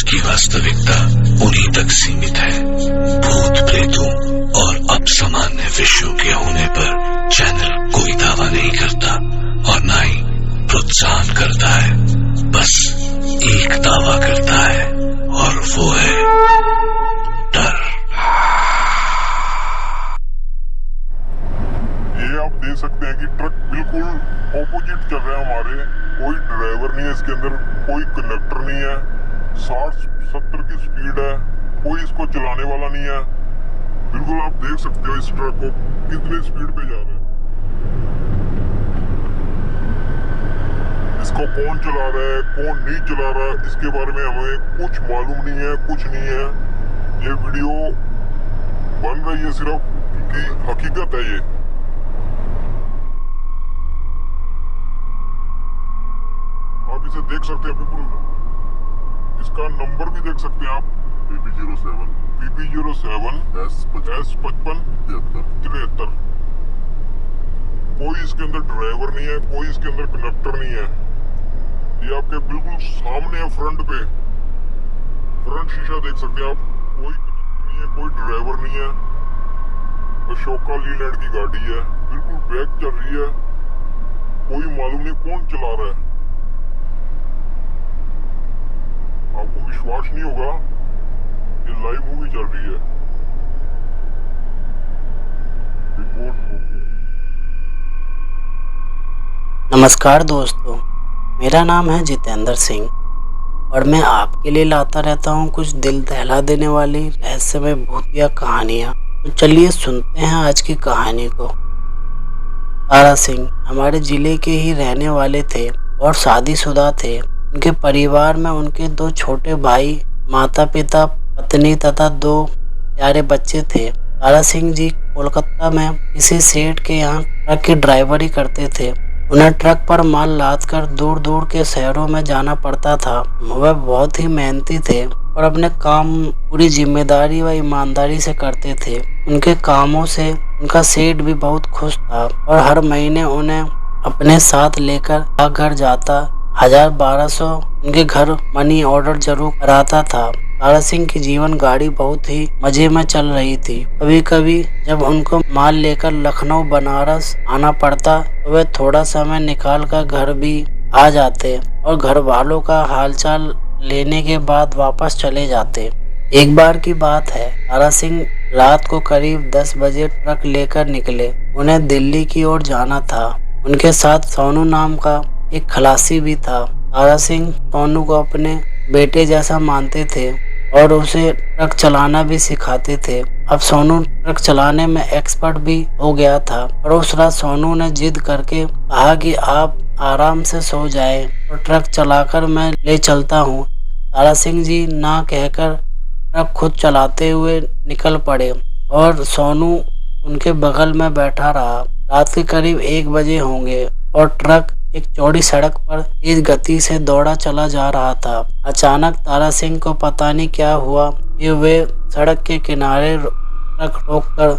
उसकी वास्तविकता उन्हीं तक सीमित है। भूत प्रेतों और अपसामान्य विषयों के होने पर चैनल कोई दावा नहीं करता और न ही प्रोत्साहन करता है, बस एक दावा करता है और वो है डर। ये आप देख सकते हैं कि ट्रक बिल्कुल ऑपोजिट चल रहा है हमारे। कोई ड्राइवर नहीं है इसके अंदर, कोई कंडक्टर नहीं है। 60-70 की स्पीड है, कोई इसको चलाने वाला नहीं है। बिल्कुल आप देख सकते हो इस ट्रक को कितनी स्पीड पे जा रहा है। इसको कौन चला रहा है, कौन नहीं चला रहा है, इसके बारे में हमें कुछ मालूम नहीं है, कुछ नहीं है। ये वीडियो बन रही है सिर्फ कि हकीकत है। ये आप इसे देख सकते हैं, बिल्कुल इसका नंबर भी देख सकते हैं आप, PP07 S55 कोई इसके अंदर ड्राइवर नहीं है, कोई इसके अंदर कंडक्टर नहीं है। ये आपके बिल्कुल सामने है, फ्रंट पे, फ्रंट शीशा देख सकते हैं आप। कोई कंडक्टर नहीं है, कोई ड्राइवर नहीं है। अशोका लीलैंड की गाड़ी है, बिल्कुल बैक चल रही है। कोई मालूम नहीं कौन चला रहा है। आपको विश्वास नहीं होगा, ये लाइव मूवी चल रही है। नमस्कार दोस्तों, मेरा नाम है जितेंद्र सिंह और मैं आपके लिए लाता रहता हूं कुछ दिल दहला देने वाली रहस्यमय भूतिया कहानियां। तो चलिए सुनते हैं आज की कहानी को। तारा सिंह हमारे जिले के ही रहने वाले थे और शादीशुदा थे। उनके परिवार में उनके 2 छोटे भाई, माता पिता, पत्नी तथा 2 प्यारे बच्चे थे। तारा सिंह जी कोलकाता में किसी सेठ के यहाँ ट्रक की ड्राइवरी करते थे। उन्हें ट्रक पर माल लाद कर दूर दूर के शहरों में जाना पड़ता था। वह बहुत ही मेहनती थे और अपने काम पूरी जिम्मेदारी व ईमानदारी से करते थे। उनके कामों से उनका सेठ भी बहुत खुश था और हर महीने उन्हें अपने साथ लेकर घर जाता। 1000-1200 उनके घर मनी ऑर्डर जरूर कराता था। तारा सिंह की जीवन गाड़ी बहुत ही मजे में चल रही थी। कभी कभी जब उनको माल लेकर लखनऊ बनारस आना पड़ता तो वे थोड़ा समय निकाल कर घर भी आ जाते और घर वालों का हालचाल लेने के बाद वापस चले जाते। एक बार की बात है, तारा सिंह रात को करीब 10 बजे ट्रक लेकर निकले। उन्हें दिल्ली की ओर जाना था। उनके साथ सोनू नाम का एक खलासी भी था। तारा सिंह सोनू को अपने बेटे जैसा मानते थे और उसे ट्रक चलाना भी सिखाते थे। अब सोनू ट्रक चलाने में एक्सपर्ट भी हो गया था और उस रात सोनू ने जिद करके कहा कि आप आराम से सो जाएं और ट्रक चलाकर मैं ले चलता हूं। तारा सिंह जी ना कहकर ट्रक खुद चलाते हुए निकल पड़े और सोनू उनके बगल में बैठा रहा। रात के करीब 1 बजे होंगे और ट्रक एक चौड़ी सड़क पर तेज गति से दौड़ा चला जा रहा था। अचानक तारा सिंह को पता नहीं क्या हुआ कि वे सड़क के किनारे ट्रक रोककर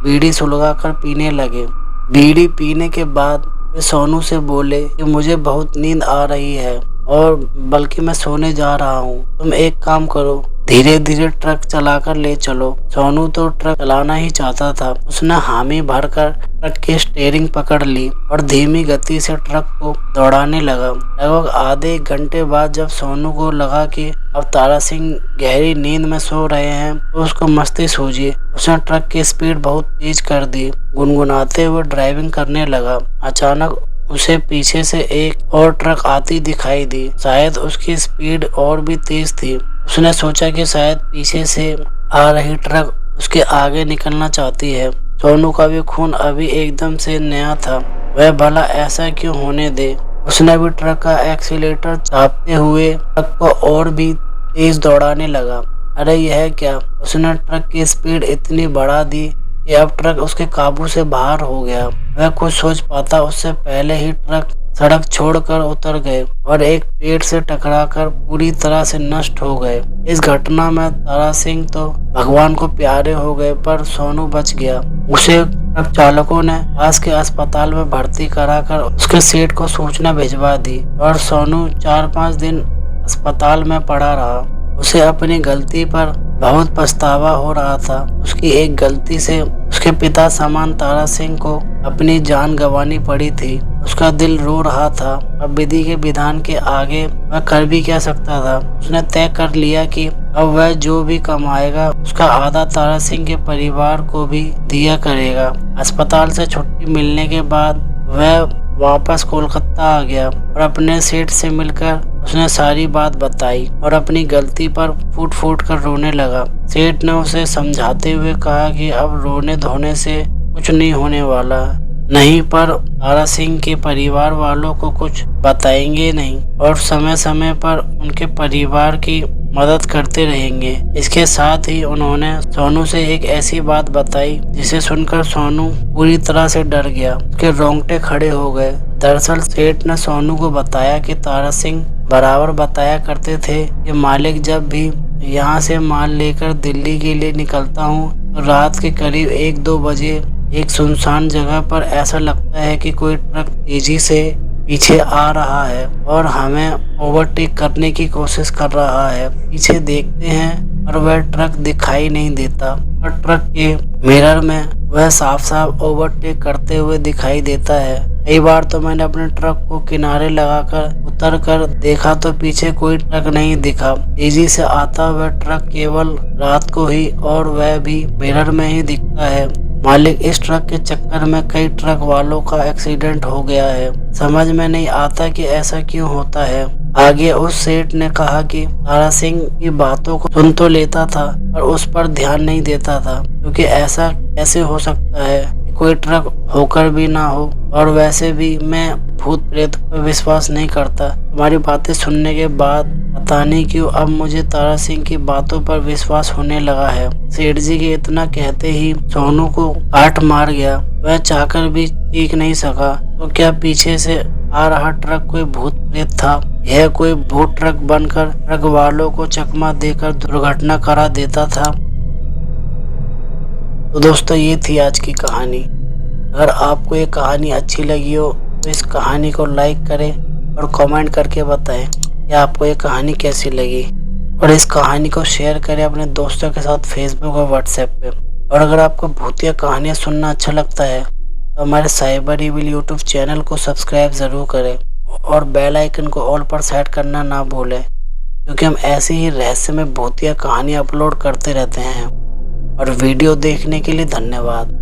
बीड़ी सुलगाकर पीने लगे। बीड़ी पीने के बाद वे सोनू से बोले कि मुझे बहुत नींद आ रही है और बल्कि मैं सोने जा रहा हूँ। तुम एक काम करो, धीरे धीरे ट्रक चलाकर ले चलो। सोनू तो ट्रक चलाना ही चाहता था। उसने हामी भरकर ट्रक की स्टीयरिंग पकड़ ली और धीमी गति से ट्रक को दौड़ाने लगा। लगभग आधे घंटे बाद जब सोनू को लगा कि अब तारा सिंह गहरी नींद में सो रहे हैं तो उसको मस्ती सूझी। उसने ट्रक की स्पीड बहुत तेज कर दी। गुनगुनाते हुए ड्राइविंग करने लगा। अचानक उसे पीछे से एक और ट्रक आती दिखाई दी। शायद उसकी स्पीड और भी तेज थी। उसने सोचा कि शायद पीछे से आ रही ट्रक उसके आगे निकलना चाहती है। सोनू का भी खून अभी एकदम से नया था। वह भला ऐसा क्यों होने दे। उसने भी ट्रक का एक्सीलेटर चापते हुए ट्रक को और भी तेज दौड़ाने लगा। अरे यह क्या, उसने ट्रक की स्पीड इतनी बढ़ा दी कि अब ट्रक उसके काबू से बाहर हो गया। वह कुछ सोच पाता उससे पहले ही ट्रक सड़क छोड़कर उतर गए और एक पेड़ से टकराकर पूरी तरह से नष्ट हो गए। इस घटना में तारा सिंह तो भगवान को प्यारे हो गए, पर सोनू बच गया। उसे ट्रक चालकों ने पास के अस्पताल में भर्ती कराकर उसके सेठ को सूचना भिजवा दी और सोनू 4-5 दिन अस्पताल में पड़ा रहा। उसे अपनी गलती पर बहुत पछतावा हो रहा था। उसकी एक गलती से उसके पिता समान तारा सिंह को अपनी जान गंवानी पड़ी थी। उसका दिल रो रहा था। अब विधि के विधान के आगे वह कर भी क्या सकता था। उसने तय कर लिया कि अब वह जो भी कमाएगा उसका आधा तारा सिंह के परिवार को भी दिया करेगा। अस्पताल से छुट्टी मिलने के बाद वह वापस कोलकाता आ गया और अपने सेठ से मिलकर उसने सारी बात बताई और अपनी गलती पर फूट फूट कर रोने लगा। सेठ ने उसे समझाते हुए कहा कि अब रोने धोने से कुछ नहीं होने वाला, नहीं पर तारा सिंह के परिवार वालों को कुछ बताएंगे नहीं और समय समय पर उनके परिवार की मदद करते रहेंगे। इसके साथ ही उन्होंने सोनू से एक ऐसी बात बताई जिसे सुनकर सोनू पूरी तरह से डर गया। उसके रोंगटे खड़े हो गए। दरअसल सेठ ने सोनू को बताया कि तारा सिंह बराबर बताया करते थे कि मालिक जब भी यहाँ से माल लेकर दिल्ली के लिए निकलता हूँ तो रात के करीब 1-2 बजे एक सुनसान जगह पर ऐसा लगता है कि कोई ट्रक तेजी से पीछे आ रहा है और हमें ओवरटेक करने की कोशिश कर रहा है। पीछे देखते हैं और वह ट्रक दिखाई नहीं देता और ट्रक के मिरर में वह साफ साफ ओवरटेक करते हुए दिखाई देता है। कई बार तो मैंने अपने ट्रक को किनारे लगाकर उतर कर देखा तो पीछे कोई ट्रक नहीं दिखा। तेजी से आता वह ट्रक केवल रात को ही और वह भी मिरर में ही दिखता है। मालिक, इस ट्रक के चक्कर में कई ट्रक वालों का एक्सीडेंट हो गया है। समझ में नहीं आता कि ऐसा क्यों होता है। आगे उस सेठ ने कहा कि तारा सिंह की बातों को सुन तो लेता था पर उस पर ध्यान नहीं देता था, क्योंकि ऐसा कैसे हो सकता है कि कोई ट्रक होकर भी ना हो। और वैसे भी मैं भूत प्रेत पर विश्वास नहीं करता। तुम्हारी बातें सुनने के बाद पता नहीं क्यों अब मुझे तारा सिंह की बातों पर विश्वास होने लगा है। सेठ जी के इतना कहते ही सोनू को काट मार गया। वह चाहकर भी चीख नहीं सका। तो क्या पीछे से आ रहा ट्रक कोई भूत प्रेत था? यह कोई भूत ट्रक बनकर ट्रक वालों को चकमा देकर दुर्घटना करा देता था? तो दोस्तों, ये थी आज की कहानी। अगर आपको ये कहानी अच्छी लगी हो तो इस कहानी को लाइक करें और कमेंट करके बताएं कि आपको ये कहानी कैसी लगी, और इस कहानी को शेयर करें अपने दोस्तों के साथ फेसबुक और व्हाट्सएप पे। और अगर आपको भूतिया कहानियाँ सुनना अच्छा लगता है तो हमारे साइबर इविल यूट्यूब चैनल को सब्सक्राइब ज़रूर करें और बेल आइकन को ऑल पर सेट करना ना भूलें, क्योंकि हम ऐसी ही रहस्यमय भूतिया कहानियाँ अपलोड करते रहते हैं। और वीडियो देखने के लिए धन्यवाद।